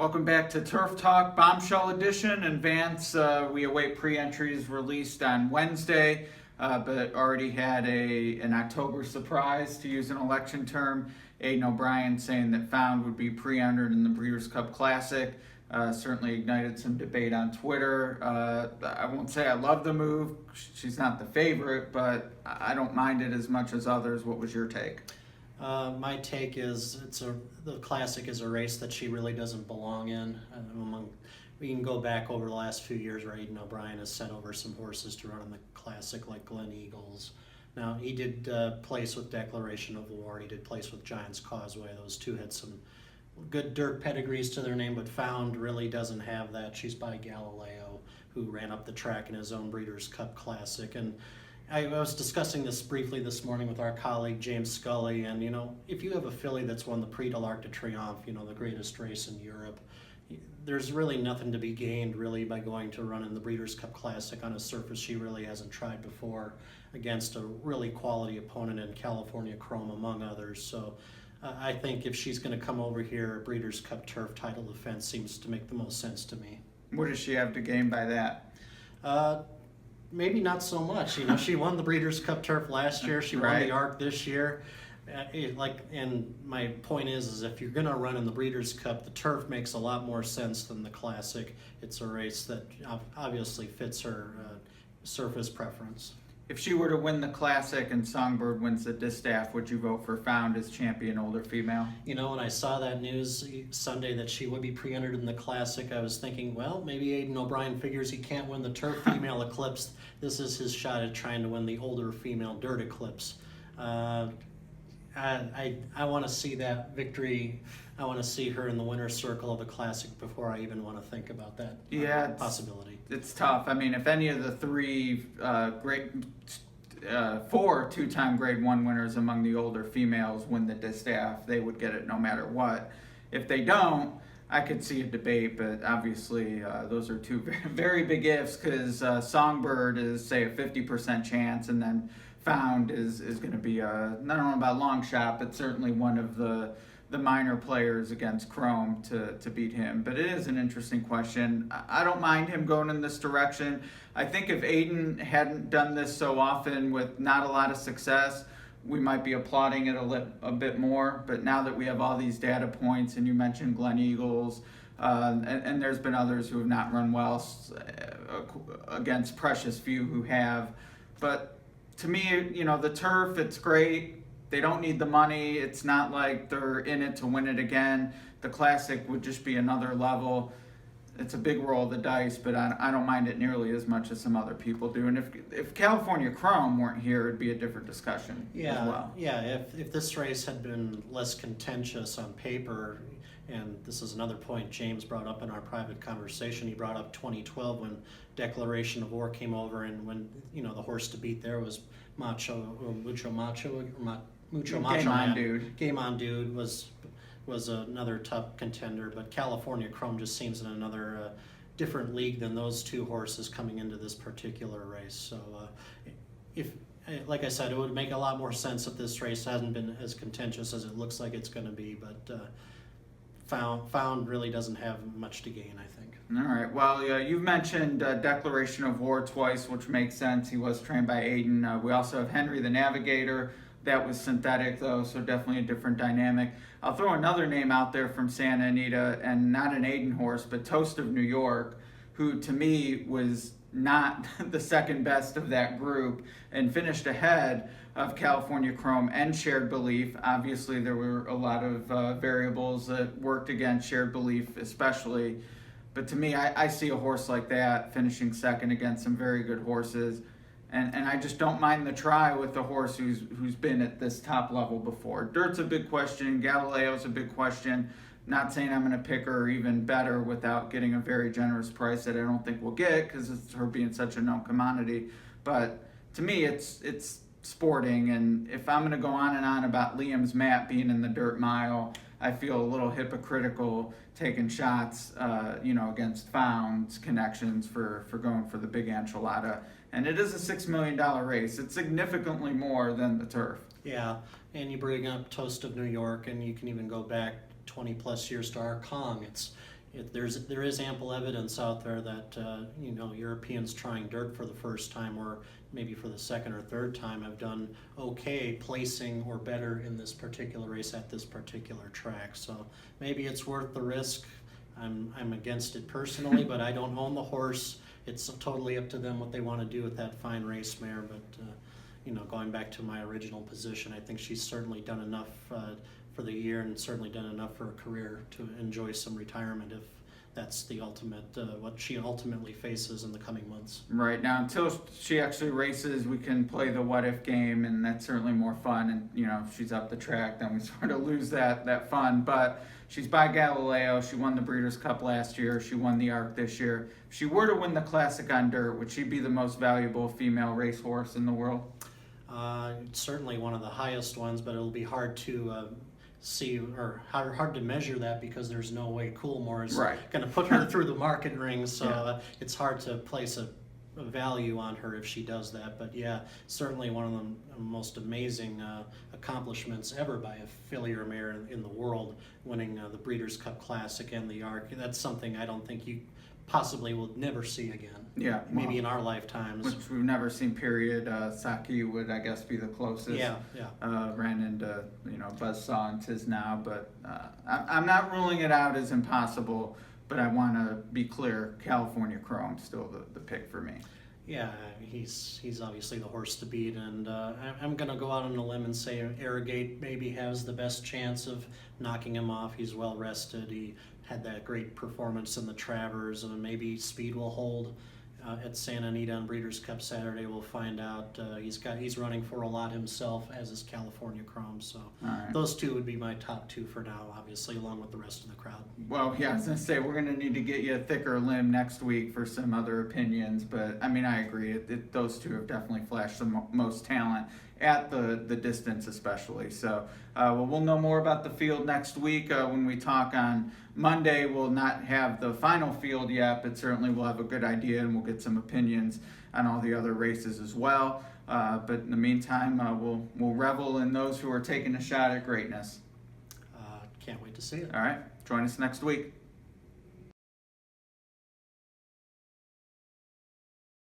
Welcome back to Turf Talk Bombshell Edition. And Vance, we await pre-entries released on Wednesday, but already had an October surprise, to use an election term. Aidan O'Brien saying that Found would be pre-entered in the Breeders Cup Classic. Certainly ignited some debate on Twitter. I won't say I love the move. She's not the favorite, but I don't mind it as much as others. What was your take? My take is the Classic is a race that she really doesn't belong in. We can go back over the last few years where Aidan O'Brien has sent over some horses to run in the Classic, like Glen Eagles. Now, he did place with Declaration of War. He did place with Giants Causeway. Those two had some good dirt pedigrees to their name, but Found really doesn't have that. She's by Galileo, who ran up the track in his own Breeders' Cup Classic. And I was discussing this briefly this morning with our colleague James Scully, and if you have a filly that's won the Prix de l'Arc de Triomphe, the greatest race in Europe, there's really nothing to be gained really by going to run in the Breeders' Cup Classic on a surface she really hasn't tried before against a really quality opponent in California Chrome, among others. So I think if she's going to come over here, a Breeders' Cup Turf title defense seems to make the most sense to me. What does she have to gain by that? Maybe not so much. She won the Breeders' Cup Turf last year. She won the Arc this year. And my point is if you're going to run in the Breeders' Cup, the Turf makes a lot more sense than the Classic. It's a race that obviously fits her surface preference. If she were to win the Classic and Songbird wins the Distaff, would you vote for Found as champion, older female? When I saw that news Sunday that she would be pre-entered in the Classic, I was thinking, well, maybe Aidan O'Brien figures he can't win the Turf Female Eclipse. This is his shot at trying to win the older female Dirt Eclipse. I want to see that victory. I want to see her in the winner's circle of the Classic before I even want to think about that possibility. It's tough. I mean, if any of the four two-time Grade 1 winners among the older females win the Distaff, they would get it no matter what. If they don't, I could see a debate, but obviously those are two very big ifs, because Songbird is, say, a 50% chance, and then Found is going to be I don't know about long shot, but certainly one of the minor players against Chrome to beat him. But it is an interesting question. I don't mind him going in this direction. I think if Aidan hadn't done this so often with not a lot of success, we might be applauding it a bit more. But now that we have all these data points, and you mentioned Glen Eagles, and there's been others who have not run well against precious few who have. But to me, the Turf, it's great. They don't need the money. It's not like they're in it to win it again. The Classic would just be another level. It's a big roll of the dice, but I don't mind it nearly as much as some other people do. And if California Chrome weren't here, it'd be a different discussion as well. Yeah, if this race had been less contentious on paper, and this is another point James brought up in our private conversation. He brought up 2012 when Declaration of War came over, and when the horse to beat there was Mucho Macho Game On Dude. Game On Dude was another tough contender, but California Chrome just seems in another different league than those two horses coming into this particular race. So like I said, it would make a lot more sense if this race hasn't been as contentious as it looks like it's going to be, but Found really doesn't have much to gain, I think. All right. Well, you've mentioned Declaration of War twice, which makes sense. He was trained by Aidan. We also have Henry the Navigator. That was synthetic, though, so definitely a different dynamic. I'll throw another name out there from Santa Anita, and not an Aidan horse, but Toast of New York, who to me was not the second best of that group and finished ahead of California Chrome and Shared Belief. Obviously, there were a lot of variables that worked against Shared Belief especially. But to me, I see a horse like that finishing second against some very good horses. And I just don't mind the try with the horse who's been at this top level before. Dirt's a big question. Galileo's a big question. Not saying I'm going to pick her even better without getting a very generous price that I don't think we'll get, because it's her being such a known commodity. But to me, it's sporting. And if I'm going to go on and on about Liam's Matt being in the dirt mile, I feel a little hypocritical taking shots, against Found's connections for going for the big enchilada. And it is a $6 million race. It's significantly more than the Turf. Yeah, and you bring up Toast of New York, and you can even go back 20 plus years to our Kong. It's there is ample evidence out there that Europeans trying dirt for the first time or maybe for the second or third time have done okay placing or better in this particular race at this particular track. So maybe it's worth the risk. I'm against it personally, but I don't own the horse. It's totally up to them what they want to do with that fine race mare. But going back to my original position, I think she's certainly done enough for the year and certainly done enough for a career to enjoy some retirement if that's the ultimate, what she ultimately faces in the coming months. Right. Now, until she actually races, we can play the what if game, and that's certainly more fun. And, if she's up the track, then we sort of lose that fun. But she's by Galileo. She won the Breeders' Cup last year. She won the Arc this year. If she were to win the Classic on dirt, would she be the most valuable female racehorse in the world? Certainly one of the highest ones, but it'll be hard to see or hard to measure that because there's no way Coolmore is going to put her through the market ring. So it's hard to place a value on her if she does that. But yeah, certainly one of the most amazing accomplishments ever by a fillier mare in the world, winning the Breeders' Cup Classic and the Arc. That's something I don't think you possibly will never see again. Yeah, maybe in our lifetimes. Which we've never seen. Period. Saki would, I guess, be the closest. Yeah. Ran into Buzzsaw and Tiz Now, but I'm not ruling it out as impossible. But I want to be clear, California Chrome still the pick for me. Yeah, he's obviously the horse to beat, and I'm going to go out on a limb and say Arrogate maybe has the best chance of knocking him off. He's well rested. He had that great performance in the Travers, and maybe speed will hold at Santa Anita on Breeders' Cup Saturday. We'll find out. He's running for a lot himself, as is California Chrome. So those two would be my top two for now, obviously, along with the rest of the crowd. Well, yeah, I was gonna say we're gonna need to get you a thicker limb next week for some other opinions, but I mean I agree. Those two have definitely flashed the most talent at the distance, especially. So we'll know more about the field next week when we talk on Monday. We'll not have the final field yet, but certainly we'll have a good idea and we'll get some opinions on all the other races as well. But in the meantime, we'll revel in those who are taking a shot at greatness. Can't wait to see it. All right, join us next week.